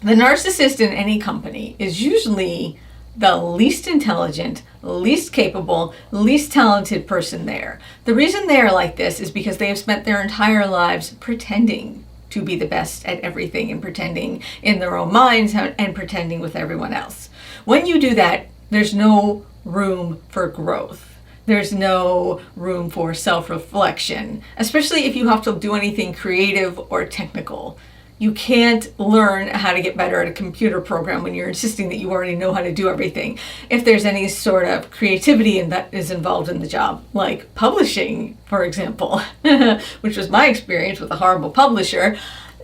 The narcissist in any company is usually the least intelligent, least capable, least talented person there. The reason they are like this is because they have spent their entire lives pretending to be the best at everything and pretending in their own minds and pretending with everyone else. When you do that, there's no room for growth. There's no room for self-reflection, especially if you have to do anything creative or technical. You can't learn how to get better at a computer program when you're insisting that you already know how to do everything. If there's any sort of creativity that is involved in the job, like publishing, for example, which was my experience with a horrible publisher,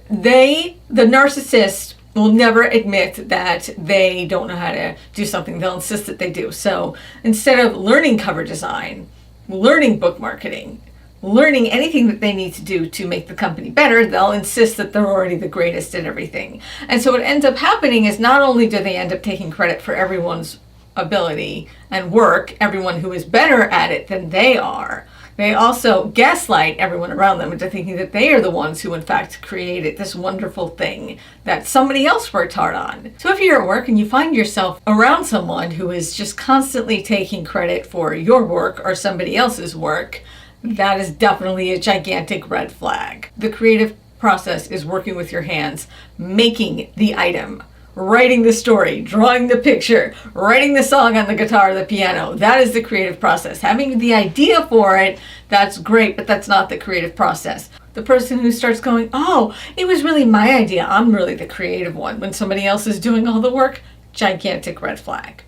the narcissist will never admit that they don't know how to do something. They'll insist that they do. So instead of learning cover design, learning book marketing, learning anything that they need to do to make the company better, they'll insist that they're already the greatest at everything. And so what ends up happening is not only do they end up taking credit for everyone's ability and work, everyone who is better at it than they are, they also gaslight everyone around them into thinking that they are the ones who in fact created this wonderful thing that somebody else worked hard on. So if you're at work and you find yourself around someone who is just constantly taking credit for your work or somebody else's work, that is definitely a gigantic red flag. The creative process is working with your hands, making the item, writing the story, drawing the picture, writing the song on the guitar or the piano. That is the creative process. Having the idea for it, that's great, but that's not the creative process. The person who starts going, oh, it was really my idea, I'm really the creative one, when somebody else is doing all the work, gigantic red flag.